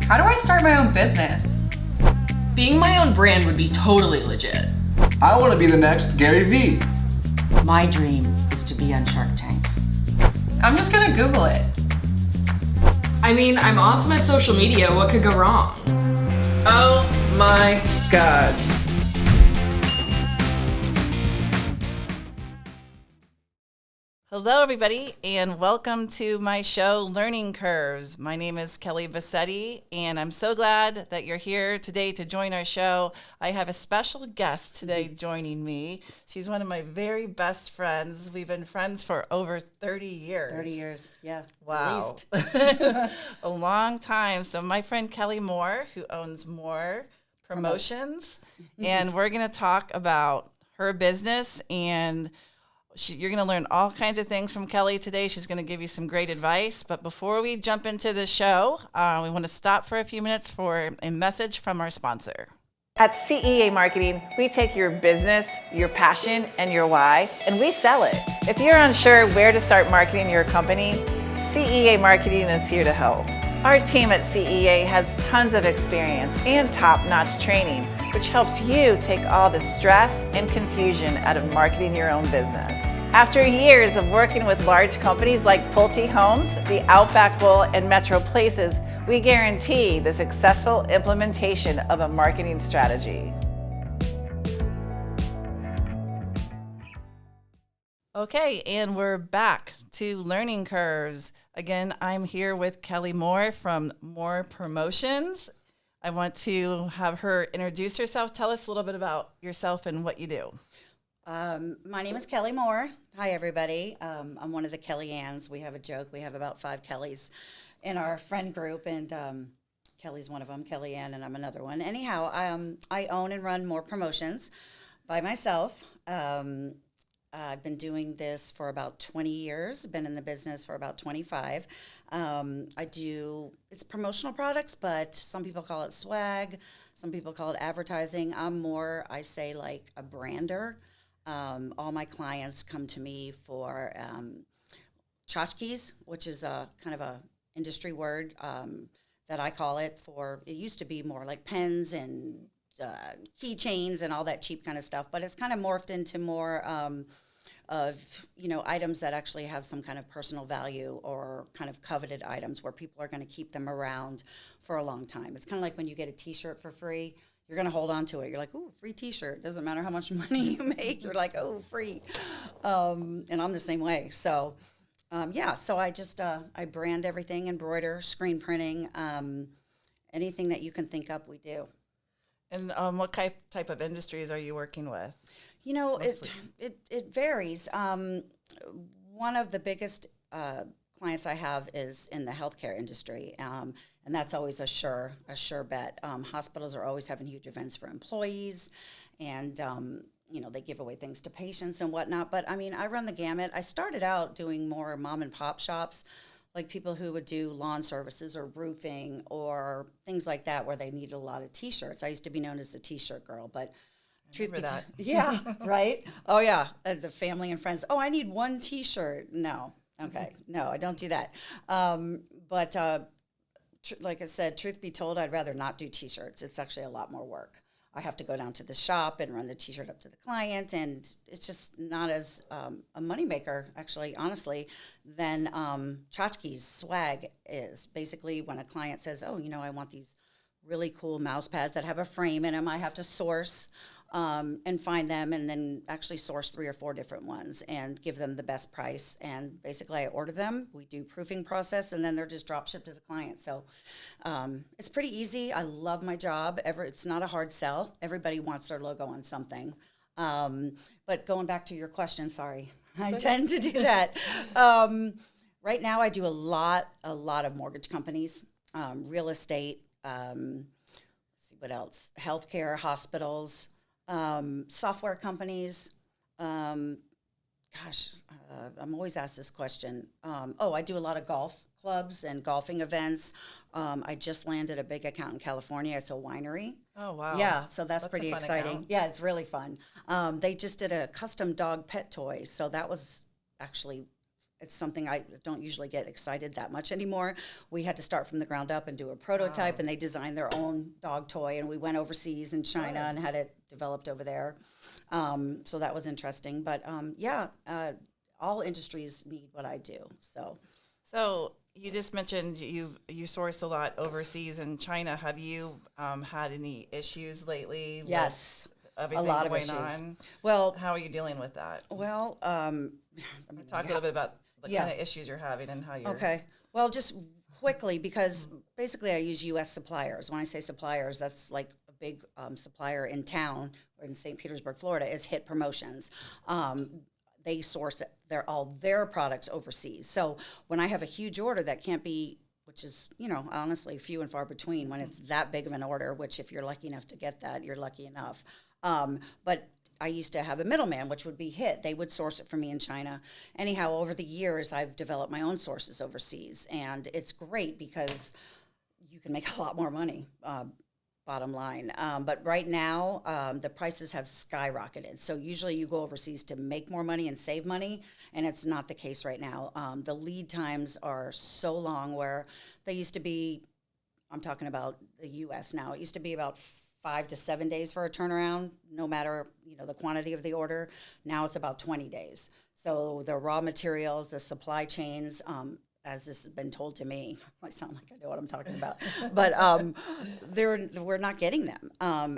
How do I start my own business? Being my own brand would be totally legit. I want to be the next Gary Vee. My dream is to be on Shark Tank. I'm just gonna Google it. I mean, I'm awesome at social media. What could go wrong? Oh my God. Hello, everybody, and welcome to my show, Learning Curves. My name is Kelly Bassetti, and I'm so glad that you're here today to join our show. I have a special guest today joining me. She's one of my very best friends. We've been friends for over 30 years. 30 years, yeah. Wow. At least. A long time. So my friend Kelly Moore, who owns Moore Promotions, and we're going to talk about her business, and you're going to learn all kinds of things from Kelly today. She's going to give you some great advice. But before we jump into the show, we want to stop for a few minutes for a message from our sponsor. At CEA Marketing, we take your business, your passion, and your why, and we sell it. If you're unsure where to start marketing your company, CEA Marketing is here to help. Our team at CEA has tons of experience and top-notch training, which helps you take all the stress and confusion out of marketing your own business. After years of working with large companies like Pulte Homes, the Outback Bowl, and Metro Places, we guarantee the successful implementation of a marketing strategy. Okay, and we're back to Learning Curves. Again, I'm here with Kelly Moore from Moore Promotions. I want to have her introduce herself. Tell us a little bit about yourself and what you do. My name is Kelly Moore. Hi, everybody. I'm one of the Kelly Anns. We have a joke. We have about 5 Kellys in our friend group, and Kelly's one of them, Kelly Ann, and I'm another one. Anyhow, I own and run Moore Promotions by myself. I've been doing this for about 20 years, been in the business for about 25. It's promotional products, but some people call it swag, some people call it advertising. I'm more, I say, like a brander. All my clients come to me for Tchotchkes, which is a kind of a industry word that I call it for. It used to be more like pens and keychains and all that cheap kind of stuff, but it's kind of morphed into more of items that actually have some kind of personal value or kind of coveted items where people are going to keep them around for a long time. It's kind of like when you get a T-shirt for free. You're going to hold on to it. You're like, ooh, free T-shirt. Doesn't matter how much money you make. You're like, oh, free. And I'm the same way. So, so I just, I brand everything, embroider, screen printing, anything that you can think up, we do. And what type of industries are you working with? It varies. One of the biggest clients I have is in the healthcare industry, and that's always a sure bet. Hospitals are always having huge events for employees, and they give away things to patients and whatnot. But I mean, I run the gamut. I started out doing more mom and pop shops, like people who would do lawn services or roofing or things like that, where they needed a lot of T-shirts. I used to be known as the T-shirt girl, but truth be told, yeah, right? Oh, yeah, the family and friends. Oh, I need one T-shirt. No, okay, no, I don't do that. Like I said, truth be told, I'd rather not do T-shirts. It's actually a lot more work. I have to go down to the shop and run the T-shirt up to the client, and it's just not as a moneymaker, actually, honestly, than Tchotchkes Swag is. Basically, when a client says, oh, I want these really cool mouse pads that have a frame in them, I have to source and find them, and then actually source 3 or 4 different ones and give them the best price. And basically, I order them. We do proofing process, and then they're just drop shipped to the client. So it's pretty easy. I love my job. It's not a hard sell. Everybody wants their logo on something. But going back to your question, sorry, I tend to do that. Right now, I do a lot of mortgage companies, real estate. Let's see what else? Healthcare, hospitals. Software companies. I'm always asked this question. I do a lot of golf clubs and golfing events. I just landed a big account in California. It's a winery. Oh, wow. Yeah, so that's pretty exciting. Account. Yeah, it's really fun. They just did a custom dog pet toy, so that was actually it's something I don't usually get excited that much anymore. We had to start from the ground up and do a prototype, and they designed their own dog toy, and we went overseas in China and had it developed over there. So that was interesting. But all industries need what I do. So you just mentioned you source a lot overseas in China. Have you had any issues lately? Yes, with everything a lot of going issues. on. Well, How are you dealing with that? well, Talk a little bit about the Yeah. kind of issues you're having and how you're. okay. Well, just quickly, because basically I use U.S. suppliers. When I say suppliers, that's like a big supplier in town or in St. Petersburg, Florida, is Hit Promotions. They source all their products overseas. So when I have a huge order that can't be, which is, honestly few and far between when it's that big of an order, which if you're lucky enough to get that, you're lucky enough. But I used to have a middleman, which would be Hit. They would source it for me in China. Anyhow, over the years, I've developed my own sources overseas. And it's great because you can make a lot more money, bottom line. But right now, the prices have skyrocketed. So usually you go overseas to make more money and save money, and it's not the case right now. The lead times are so long where they used to be, I'm talking about the U.S. now, it used to be about 5 to 7 days for a turnaround, no matter the quantity of the order. Now it's about 20 days. So the raw materials, the supply chains, as this has been told to me, I sound like I know what I'm talking about, but we're not getting them.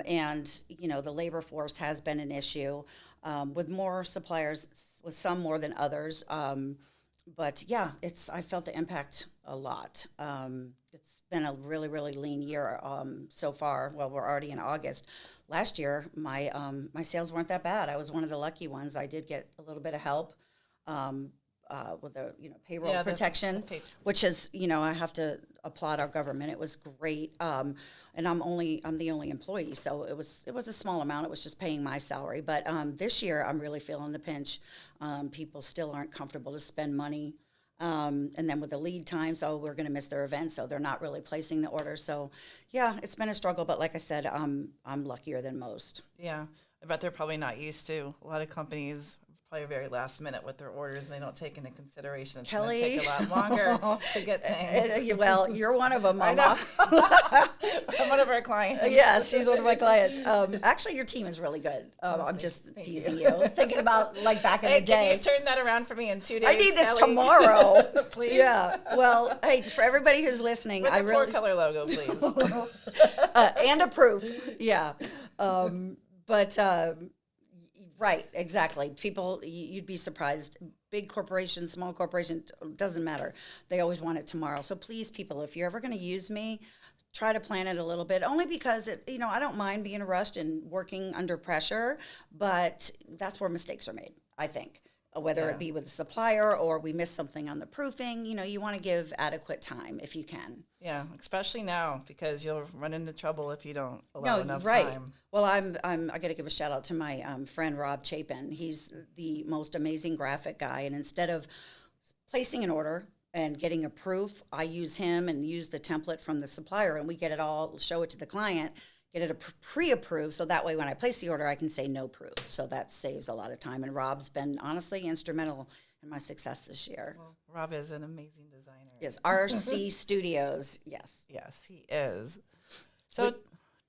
And the labor force has been an issue with more suppliers, with some more than others. But yeah, I felt the impact a lot. It's been a really, really lean year so far. Well, we're already in August. Last year, my sales weren't that bad. I was one of the lucky ones. I did get a little bit of help with the payroll protection, which is I have to applaud our government. It was great, and I'm the only employee, so it was a small amount. It was just paying my salary. But this year, I'm really feeling the pinch. People still aren't comfortable to spend money. And then with the lead times, we're going to miss their event, so they're not really placing the order. So, yeah, it's been a struggle, but like I said, I'm luckier than most. Yeah, I bet they're probably not used to. A lot of companies probably very last minute with their orders, and they don't take into consideration it's going to take a lot longer to get things. Well, you're one of them, I Mama. I'm one of our clients. Yes, she's one of my clients. Actually, your team is really good. I'm just teasing you. Thinking about back in the day. Can you turn that around for me in 2 days? I need this Kelly? tomorrow. Please. Yeah. Well, hey, for everybody who's listening, With I the really four-color logo, please. and a proof. Yeah. Right, exactly. People, you'd be surprised. Big corporation, small corporation, doesn't matter. They always want it tomorrow. So please, people, if you're ever going to use me, try to plan it a little bit. Only because I don't mind being rushed and working under pressure, but that's where mistakes are made, I think. Whether it be with a supplier or we miss something on the proofing, you want to give adequate time if you can. Yeah, especially now because you'll run into trouble if you don't allow enough right. time. Well, I got to give a shout out to my friend Rob Chapin. He's the most amazing graphic guy, and instead of placing an order and getting a proof, I use him and use the template from the supplier, and we get it all, show it to the client, get it pre-approved, so that way when I place the order, I can say no proof. So that saves a lot of time, and Rob's been honestly instrumental in my success this year. Well, Rob is an amazing designer. Yes, RC Studios, yes. Yes, he is. So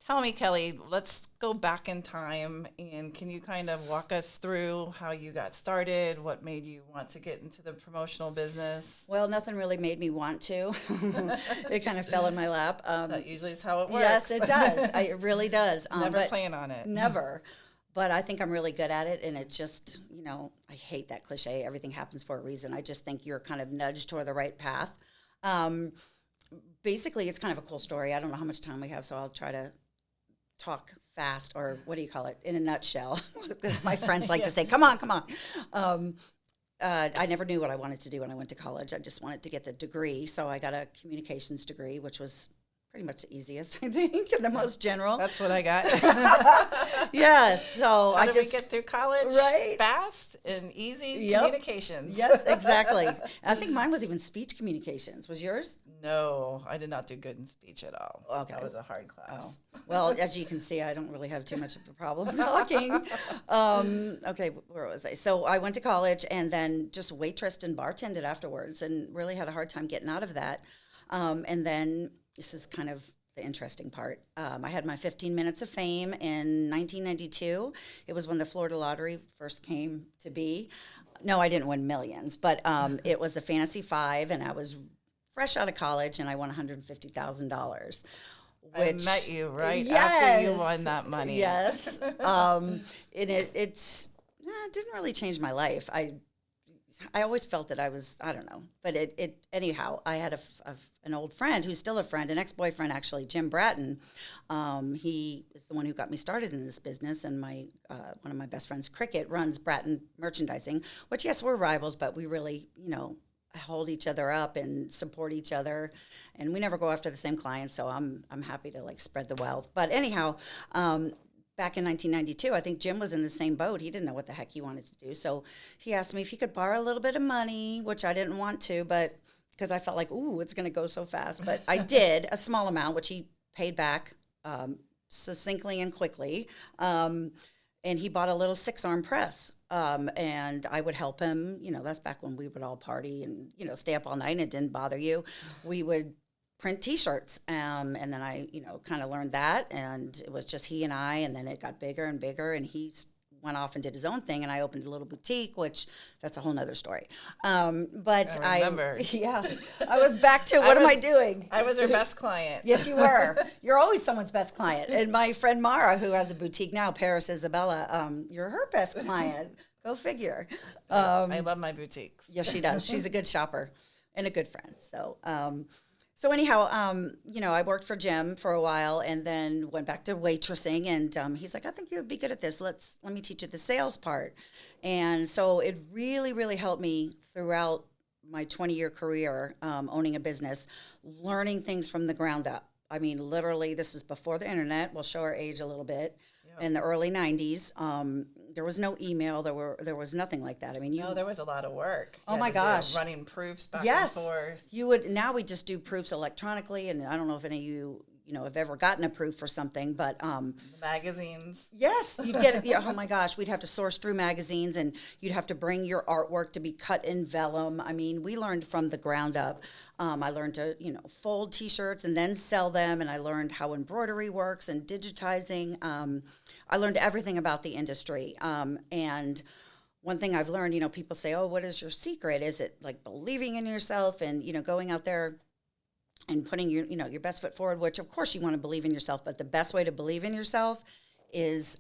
tell me, Kelly, let's go back in time, and can you kind of walk us through how you got started, what made you want to get into the promotional business? Well, nothing really made me want to. It kind of fell in my lap. That usually is how it works. Yes, it does. It really does. Never plan on it. Never. But I think I'm really good at it, and it's just, I hate that cliche, everything happens for a reason. I just think you're kind of nudged toward the right path. Basically, it's kind of a cool story. I don't know how much time we have, so I'll try to talk fast, or what do you call it, in a nutshell. As my friends like to say, come on. I never knew what I wanted to do when I went to college. I just wanted to get the degree, so I got a communications degree, which was pretty much the easiest, I think, and the most general. That's what I got. Yes. So How did we get through college? Right. Fast and easy Yep. communications. Yes, exactly. I think mine was even speech communications. Was yours? No, I did not do good in speech at all. Okay. That was a hard class. Well, as you can see, I don't really have too much of a problem talking. Okay, where was I? So I went to college and then just waitressed and bartended afterwards and really had a hard time getting out of that. And then this is kind of the interesting part. I had my 15 minutes of fame in 1992. It was when the Florida lottery first came to be. No, I didn't win millions, but it was a Fantasy 5, and I was fresh out of college, and I won $150,000. I met you right Yes. after you won that money. Yes. And it didn't really change my life. I always felt that I don't know, but it anyhow, I had an old friend who's still a friend, an ex-boyfriend actually, Jim Bratton. He is the one who got me started in this business, and one of my best friends, Cricket, runs Bratton Merchandising, which, yes, we're rivals, but we really, hold each other up and support each other, and we never go after the same clients, so I'm happy to spread the wealth. But anyhow, back in 1992, I think Jim was in the same boat. He didn't know what the heck he wanted to do, so he asked me if he could borrow a little bit of money, which I didn't want to, but because I felt like, ooh, it's going to go so fast. But I did a small amount, which he paid back succinctly and quickly. And he bought a little 6-arm press. And I would help him. That's back when we would all party and, stay up all night and it didn't bother you. We would print T-shirts. And then I, kind of learned that. And it was just he and I. And then it got bigger and bigger. And he went off and did his own thing. And I opened a little boutique, which that's a whole nother story. But I remember. I was back to what am I doing? I was her best client. Yes, you were. You're always someone's best client. And my friend Mara, who has a boutique now, Paris Isabella, you're her best client. Go figure. I love my boutiques. Yes, she does. She's a good shopper and a good friend. So anyhow, I worked for Jim for a while and then went back to waitressing. And he's like, I think you would be good at this. Let me teach you the sales part. And so it really, really helped me throughout my 20-year career owning a business, learning things from the ground up. I mean, literally, this is before the internet. We'll show our age a little bit. Yep. In the early 90s, there was no email. There was nothing like that. I mean, there was a lot of work. Oh my gosh, running proofs back yes. and forth. Now we just do proofs electronically, and I don't know if any of you have ever gotten a proof for something, but magazines. Yes, you'd get it. Oh my gosh, we'd have to source through magazines, and you'd have to bring your artwork to be cut in vellum. I mean, we learned from the ground up. I learned to fold T-shirts and then sell them, and I learned how embroidery works and digitizing. I learned everything about the industry. And one thing I've learned, people say, "Oh, what is your secret? Is it like believing in yourself and going out there and putting your best foot forward?" Which, of course, you want to believe in yourself, but the best way to believe in yourself is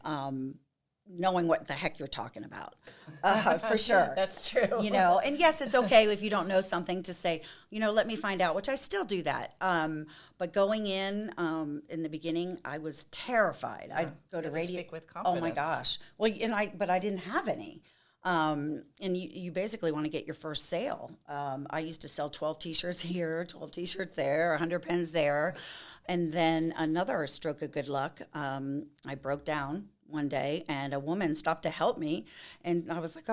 knowing what the heck you're talking about, for sure. That's true. And yes, it's okay if you don't know something to say, let me find out, which I still do that. But going in the beginning, I was terrified. I'd go to radio. Speak with confidence. Oh my gosh. Well, but I didn't have any. And you basically want to get your first sale. I used to sell 12 T-shirts here, 12 T-shirts there, 100 pens there. And then another stroke of good luck, I broke down one day, and a woman stopped to help me, and I was like,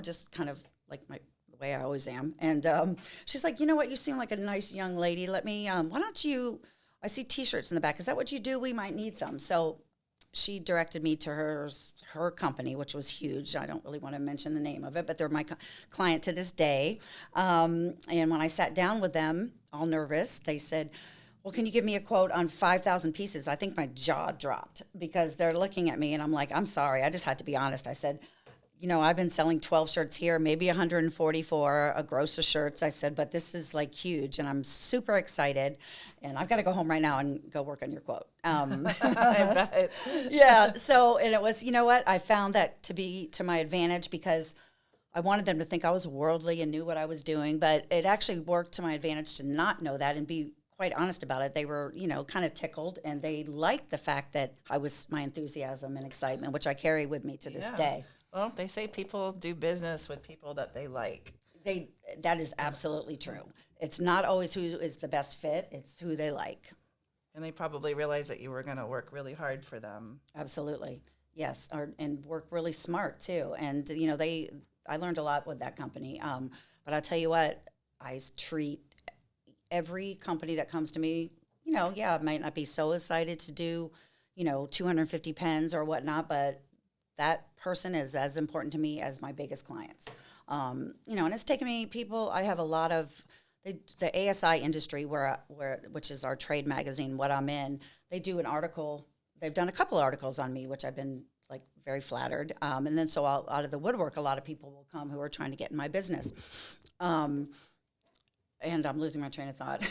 just kind of like the way I always am. And she's like, you know what? You seem like a nice young lady. Let me. Why don't you? I see T-shirts in the back. Is that what you do? We might need some. So she directed me to her company, which was huge. I don't really want to mention the name of it, but they're my client to this day. And when I sat down with them, all nervous, they said, well, can you give me a quote on 5,000 pieces? I think my jaw dropped because they're looking at me, and I'm like, I'm sorry. I just had to be honest. I said, I've been selling 12 shirts here, maybe 144, a gross of shirts. I said, but this is huge, and I'm super excited, and I've got to go home right now and go work on your quote. I bet. Yeah. So, and it was, I found that to be to my advantage because I wanted them to think I was worldly and knew what I was doing, but it actually worked to my advantage to not know that and be quite honest about it. They were, kind of tickled, and they liked the fact that my enthusiasm and excitement, which I carry with me to this day. Well, they say people do business with people that they like. That is absolutely true. It's not always who is the best fit; it's who they like. And they probably realized that you were going to work really hard for them. Absolutely. Yes. And work really smart too. And, I learned a lot with that company. But I'll tell you what, I treat every company that comes to me, I might not be so excited to do, 250 pens or whatnot, but that person is as important to me as my biggest clients. And it's taken me I have a lot of, the ASI industry which is our trade magazine, what I'm in, they do an article. They've done a couple articles on me, which I've been like very flattered. And then so out of the woodwork, a lot of people will come who are trying to get in my business. And I'm losing my train of thought.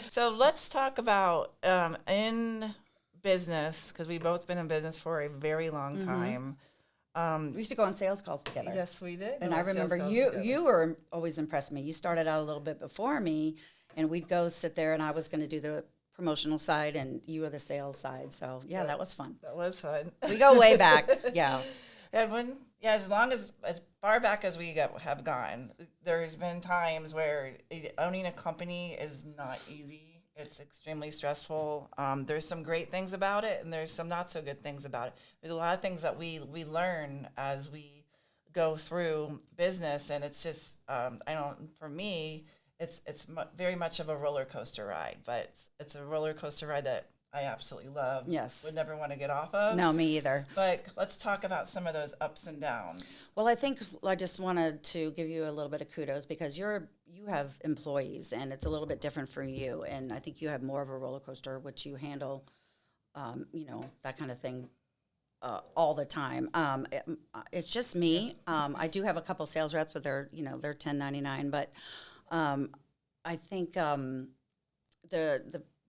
So let's talk about in business, because we've both been in business for a very long time. We used to go on sales calls together. Yes, we did. And I remember you were always impressed me. You started out a little bit before me, and we'd go sit there, and I was going to do the promotional side, and you were the sales side. So, that was fun. That was fun. We go way back. Yeah. And as far back as we have gone, there's been times where owning a company is not easy. It's extremely stressful. There's some great things about it, and there's some not so good things about it. There's a lot of things that we learn as we go through business, and it's just for me, it's very much of a roller coaster ride, but it's a roller coaster ride that I absolutely love. Yes. Would never want to get off of. No, me either. But let's talk about some of those ups and downs. Well, I think I just wanted to give you a little bit of kudos because you have employees, and it's a little bit different for you. And I think you have more of a roller coaster, which you handle, that kind of thing all the time. It's just me. I do have a couple sales reps, but they're 1099. But I think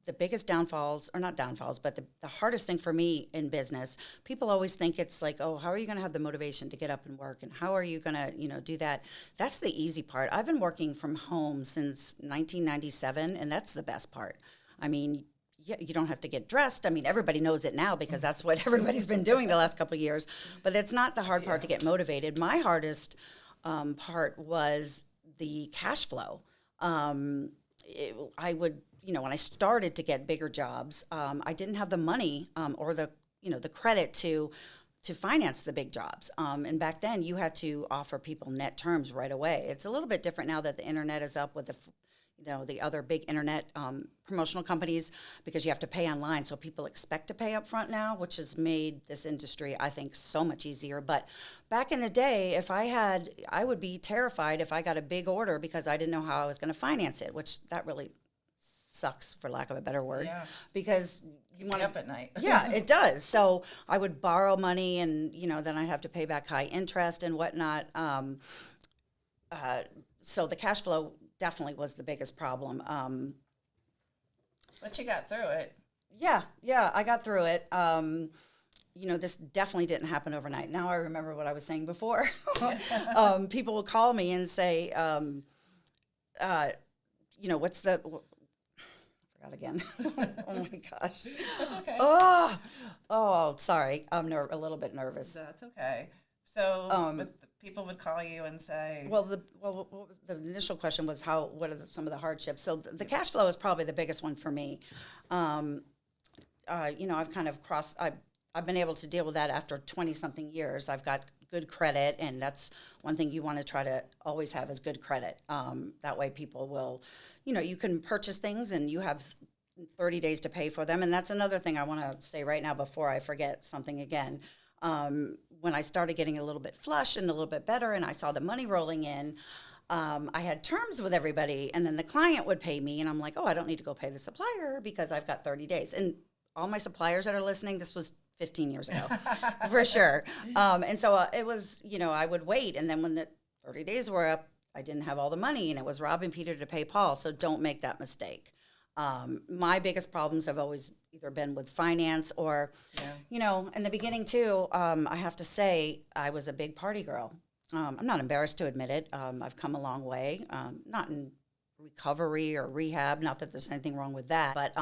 the biggest downfalls, or not downfalls, but the hardest thing for me in business, people always think it's like, oh, how are you going to have the motivation to get up and work? And how are you going to, do that? That's the easy part. I've been working from home since 1997, and that's the best part. I mean, you don't have to get dressed. I mean, everybody knows it now because that's what everybody's been doing the last couple of years. But it's not the hard part to get motivated. My hardest part was the cash flow. I would, when I started to get bigger jobs, I didn't have the money or the credit to finance the big jobs. And back then, you had to offer people net terms right away. It's a little bit different now that the internet is up with the other big internet promotional companies, because you have to pay online. So people expect to pay up front now, which has made this industry, I think, so much easier. But back in the day, I would be terrified if I got a big order because I didn't know how I was going to finance it, which that really sucks, for lack of a better word, because you want up at night. Yeah, it does. So I would borrow money, and then I'd have to pay back high interest and whatnot. So the cash flow definitely was the biggest problem. But you got through it. Yeah, I got through it. This definitely didn't happen overnight. Now I remember what I was saying before. People will call me and say, what's the... I forgot again. Oh my gosh. That's okay. Oh, sorry. I'm a little bit nervous. That's okay. So but people would call you and say... What was the initial question was what are some of the hardships? So the cash flow is probably the biggest one for me. I've kind of I've been able to deal with that after 20-something years. I've got good credit, and that's one thing you want to try to always have is good credit. That way people will, you can purchase things and you have 30 days to pay for them. And that's another thing I want to say right now before I forget something again. When I started getting a little bit flush and a little bit better and I saw the money rolling in, I had terms with everybody, and then the client would pay me, and I'm like, oh, I don't need to go pay the supplier because I've got 30 days. And all my suppliers that are listening, this was 15 years ago, for sure. And so it was, I would wait. And then when the 30 days were up, I didn't have all the money, and it was robbing Peter to pay Paul. So don't make that mistake. My biggest problems have always either been with finance or, in the beginning too, I have to say I was a big party girl. I'm not embarrassed to admit it. I've come a long way, not in recovery or rehab, not that there's anything wrong with that, but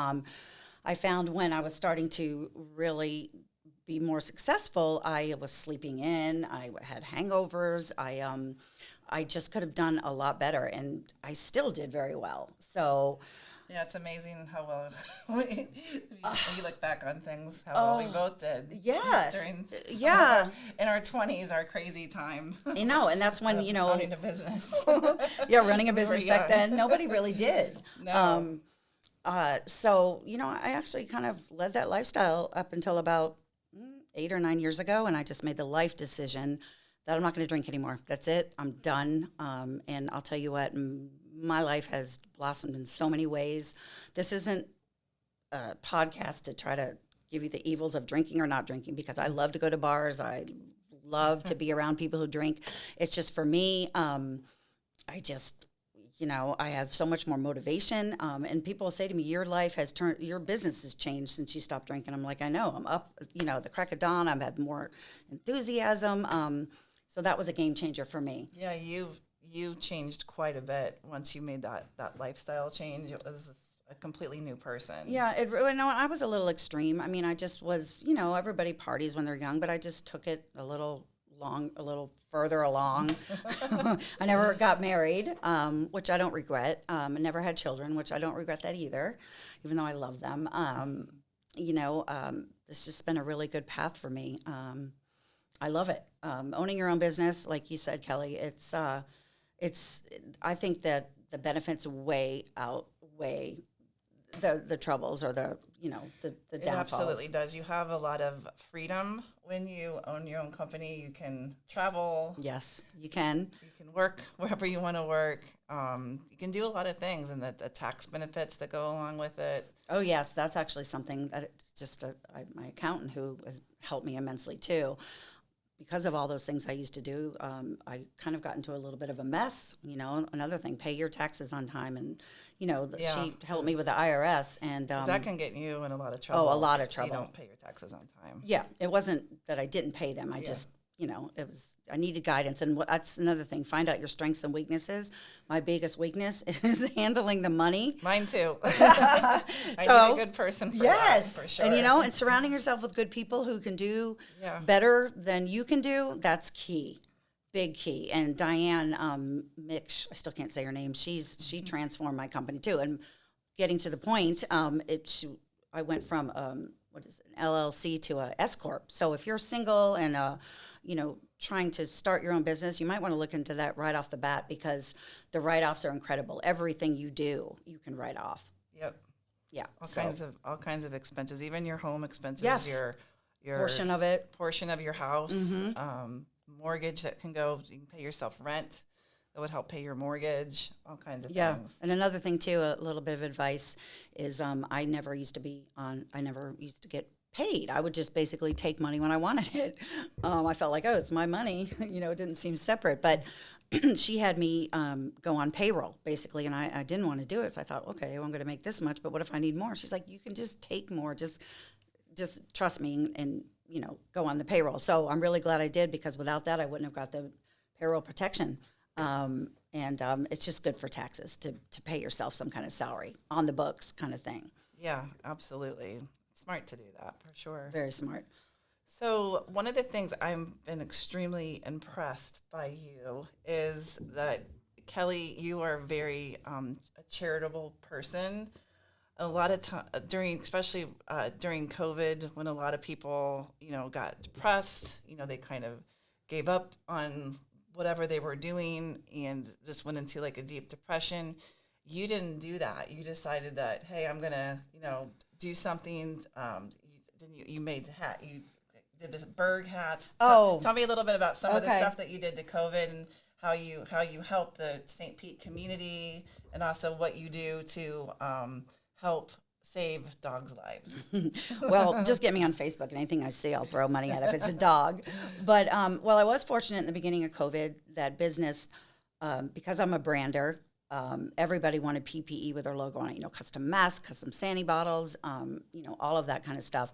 I found when I was starting to really be more successful, I was sleeping in, I had hangovers, I just could have done a lot better, and I still did very well. So Yeah, it's amazing how well when you look back on things, how well we both did. Yes. During Yeah. in our 20s, our crazy time. You know, and that's when, Owning a business. yeah, running a We were business back young. then, nobody really did. No. So, I actually kind of led that lifestyle up until about 8 or 9 years ago, and I just made the life decision that I'm not going to drink anymore. That's it. I'm done. And I'll tell you what, my life has blossomed in so many ways. This isn't a podcast to try to give you the evils of drinking or not drinking, because I love to go to bars. I love to be around people who drink. It's just for me, I just, I have so much more motivation. And people say to me, your business has changed since you stopped drinking. I'm like, I know. I'm up, the crack of dawn. I've had more enthusiasm. So that was a game changer for me. Yeah, you changed quite a bit once you made that lifestyle change. It was a completely new person. Yeah, I was a little extreme. I mean, I just was, everybody parties when they're young, but I just took it a little further along. I never got married, which I don't regret. I never had children, which I don't regret that either, even though I love them. It's just been a really good path for me. I love it. Owning your own business, like you said, Kelly, I think that the benefits outweigh the troubles or the It downfalls. absolutely does. You have a lot of freedom when you own your own company. You can travel. Yes, you can. You can work wherever you want to work. You can do a lot of things, and the tax benefits that go along with it. Oh yes, that's actually something that my accountant who has helped me immensely too. Because of all those things I used to do, I kind of got into a little bit of a mess. Another thing, pay your taxes on time, and she helped me with the IRS, and 'Cause that can get you in a lot of trouble. a lot of if trouble. You don't pay your taxes on time. Yeah, it wasn't that I didn't pay them. I just, it was, I needed guidance. And that's another thing. Find out your strengths and weaknesses. My biggest weakness is handling the money. Mine too. I need a good person for that, for sure. And, and surrounding yourself with good people who can do better than you can do, that's key. Big key. And Diane Mix, I still can't say her name, she transformed my company too. And getting to the point, I went from an LLC to a S corp. So if you're single and trying to start your own business, you might want to look into that right off the bat, because the write-offs are incredible. Everything you do, you can write off. Yep. Yeah. All kinds of expenses, even your home expenses. Yes. Your Portion of it. portion of your house, mortgage that can go. You can pay yourself rent. That would help pay your mortgage. All kinds of things. And another thing too, a little bit of advice is I never used to get paid. I would just basically take money when I wanted it. I felt like, it's my money. It didn't seem separate. But she had me go on payroll, basically, and I didn't want to do it. So I thought, okay, I'm going to make this much, but what if I need more? She's like, you can just take more. Just trust me and go on the payroll. So I'm really glad I did, because without that, I wouldn't have got the payroll protection. And it's just good for taxes to pay yourself some kind of salary on the books kind of thing. Yeah, absolutely. Smart to do that, for sure. Very smart. So one of the things I've been extremely impressed by you is that, Kelly, you are very a charitable person. A lot of time especially during COVID, when a lot of people, got depressed, they kind of gave up on whatever they were doing and just went into like a deep depression. You didn't do that. You decided that, hey, I'm gonna, do something. You made hat. You did this Berg hats. Oh. Tell me a little bit about some of the stuff that you did to COVID and how you help the St. Pete community, and also what you do to help save dogs' lives. Well, just get me on Facebook, and anything I see, I'll throw money at if it's a dog. But I was fortunate in the beginning of COVID that business, because I'm a brander, everybody wanted PPE with their logo on it, custom masks, custom Sani bottles, all of that kind of stuff.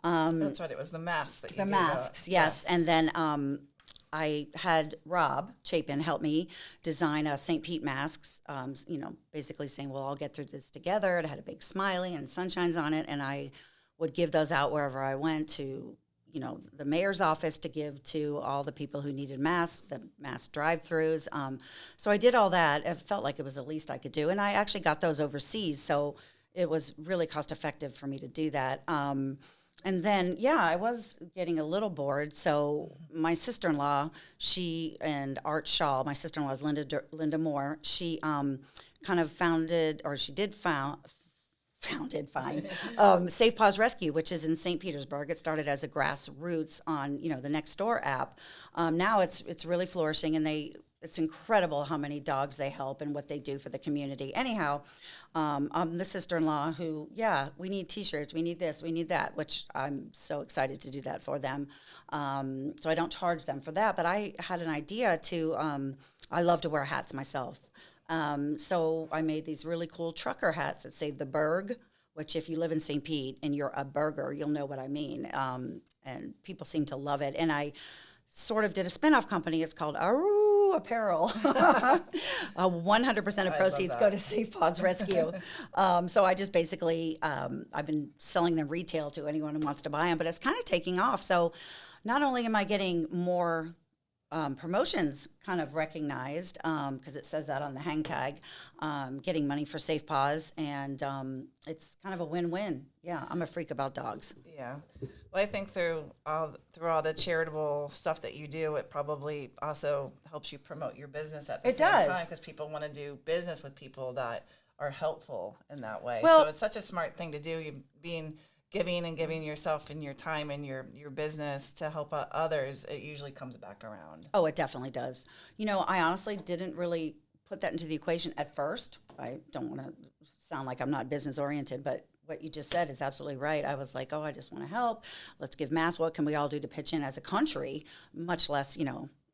That's right. It was the masks that you The gave masks, out. yes. And then I had Rob Chapin help me design St. Pete masks, basically saying, we'll all get through this together. It had a big smiley and sunshines on it, and I would give those out wherever I went to the mayor's office to give to all the people who needed masks, the mask drive-throughs. So I did all that. It felt like it was the least I could do. And I actually got those overseas, so it was really cost-effective for me to do that. And then, I was getting a little bored. So my sister-in-law, she and Art Shaw, my sister-in-law is Linda Moore, she kind of founded Safe Paws Rescue, which is in St. Petersburg. It started as a grassroots on the Nextdoor app. Now it's really flourishing, and it's incredible how many dogs they help and what they do for the community. Anyhow, I'm the sister-in-law who, we need T-shirts, we need this, we need that, which I'm so excited to do that for them. So I don't charge them for that, but I had an idea I love to wear hats myself. So I made these really cool trucker hats that say the Berg, which if you live in St. Pete and you're a burger, you'll know what I mean. And people seem to love it. And I sort of did a spinoff company. It's called Apparel. 100% of proceeds go to Safe Paws Rescue. So I just basically, I've been selling them retail to anyone who wants to buy them, but it's kind of taking off. So not only am I getting more promotions kind of recognized, because it says that on the hang tag, getting money for Safe Paws, and it's kind of a win-win. Yeah, I'm a freak about dogs. Yeah. Well, I think through all the charitable stuff that you do, it probably also helps you promote your business at the same time, because people want to do business with people that are helpful in that way. Well, so it's such a smart thing to do, giving yourself and your time and your business to help others. It usually comes back around. Oh, it definitely does. I honestly didn't really put that into the equation at first. I don't want to sound like I'm not business oriented, but what you just said is absolutely right. I was like, I just want to help. Let's give masks. What can we all do to pitch in as a country, much less,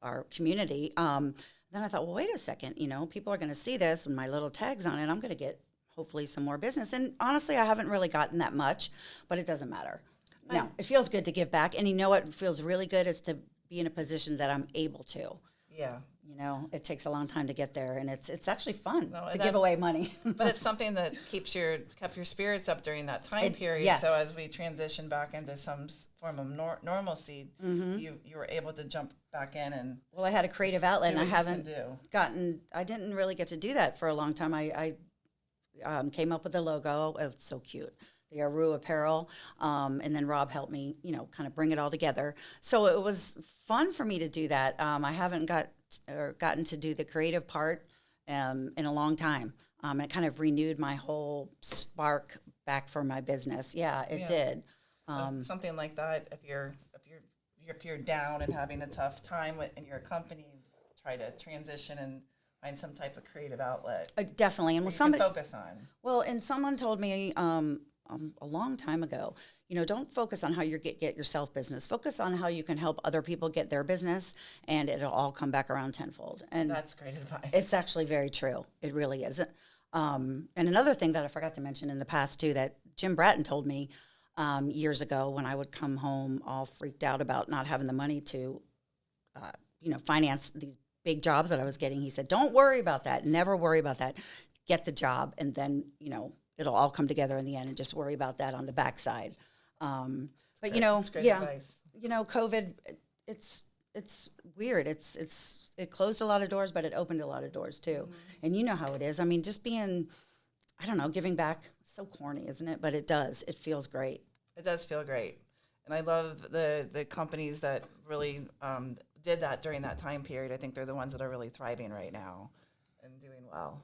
our community. Then I thought, well, wait a second. People are going to see this and my little tags on it. I'm going to get hopefully some more business. And honestly, I haven't really gotten that much, but it doesn't matter. No, it feels good to give back. And what feels really good is to be in a position that I'm able to. Yeah. It takes a long time to get there, and it's actually fun to give away money. But it's something that kept your spirits up during that time period. Yes. So as we transition back into some form of normalcy, you were able to jump back in and I had a creative outlet, and I didn't really get to do that for a long time. I came up with the logo. It was so cute. The Aru Apparel, and then Rob helped me, kind of bring it all together. So it was fun for me to do that. I haven't gotten to do the creative part in a long time. It kind of renewed my whole spark back for my business. Yeah, it did. Something like that. If you're down and having a tough time in your company, try to transition and find some type of creative outlet. Definitely, and somebody focus on. Well, and someone told me a long time ago, don't focus on how you get yourself business. Focus on how you can help other people get their business, and it'll all come back around tenfold. And that's great advice. It's actually very true. It really is. And another thing that I forgot to mention in the past too, that Jim Bratton told me years ago when I would come home all freaked out about not having the money to, finance these big jobs that I was getting. He said, "Don't worry about that. Never worry about that. Get the job, and then it'll all come together in the end, and just worry about that on the backside." But it's great advice. COVID, it's weird. It closed a lot of doors, but it opened a lot of doors too. And you know how it is. I mean, just being, giving back. So corny, isn't it? But it does. It feels great. It does feel great, and I love the companies that really did that during that time period. I think they're the ones that are really thriving right now and doing well.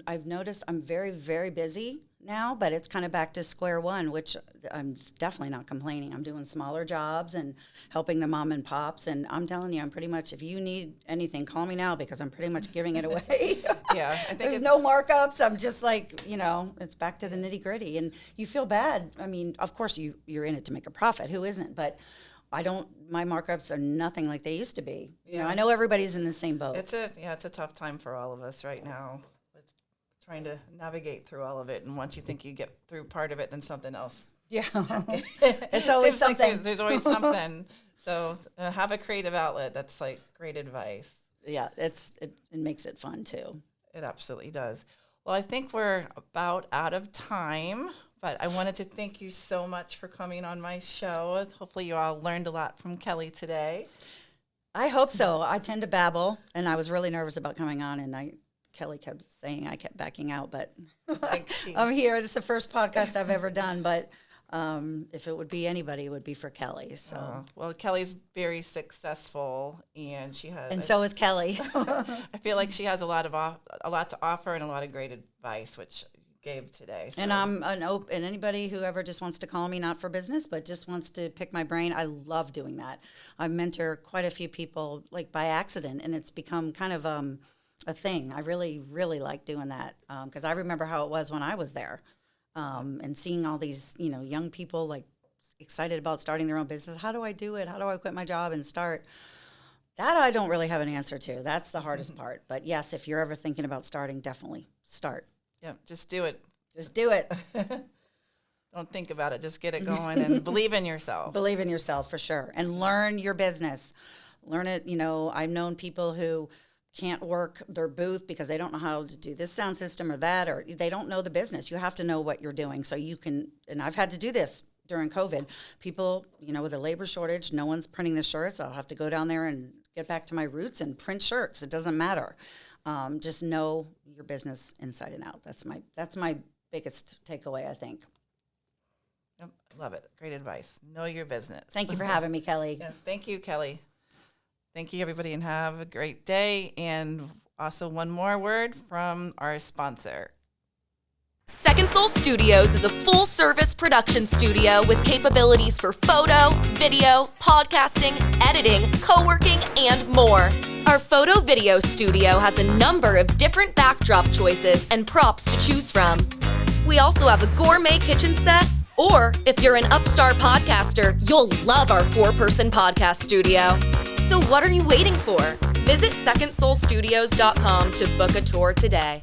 I've noticed I'm very, very busy now, but it's kind of back to square one, which I'm definitely not complaining. I'm doing smaller jobs and helping the mom and pops, and I'm telling you, I'm pretty much, if you need anything, call me now, because I'm pretty much giving it away. Yeah, I think there's no markups. I'm just like, it's back to the nitty gritty, and you feel bad. I mean, of course you're in it to make a profit. Who isn't? But my markups are nothing like they used to be. I know everybody's in the same boat. It's a tough time for all of us right now, with trying to navigate through all of it. And once you think you get through part of it, then something else. Yeah. It's always something. Like there's always something. So have a creative outlet. That's like great advice. Yeah. It makes it fun too. It absolutely does. Well, I think we're about out of time. But I wanted to thank you so much for coming on my show. Hopefully you all learned a lot from Kelly today. I hope so. I tend to babble, and I was really nervous about coming on, and Kelly kept saying I kept backing out, but I'm here. This is the first podcast I've ever done, but if it would be anybody, it would be for Kelly. So, well, Kelly's very successful, and she has, and so is Kelly. I feel like she has a lot to offer and a lot of great advice, which you gave today. So. And I'm and anybody who ever just wants to call me, not for business, but just wants to pick my brain. I love doing that. I mentor quite a few people like by accident, and it's become kind of a thing. I really, really like doing that because I remember how it was when I was there. And seeing all these, young people like excited about starting their own business. How do I do it? How do I quit my job and start? That I don't really have an answer to. That's the hardest part. But yes, if you're ever thinking about starting, definitely start. Yeah, just do it. Just do it. Don't think about it. Just get it going and believe in yourself. Believe in yourself for sure. And learn your business. Learn it. I've known people who can't work their booth because they don't know how to do this sound system or that, or they don't know the business. You have to know what you're doing so you can, and I've had to do this during COVID. People, with a labor shortage, no one's printing the shirts. I'll have to go down there and get back to my roots and print shirts. It doesn't matter. Just know your business inside and out. That's my biggest takeaway, I think. Yep, love it. Great advice. Know your business. Thank you for having me, Kelly. Yeah, thank you, Kelly. Thank you, everybody, and have a great day. And also one more word from our sponsor. Second Soul Studios is a full-service production studio with capabilities for photo, video, podcasting, editing, co-working, and more. Our photo video studio has a number of different backdrop choices and props to choose from. We also have a gourmet kitchen set, or if you're an upstart podcaster, you'll love our 4-person podcast studio. So what are you waiting for? Visit secondsoulstudios.com to book a tour today.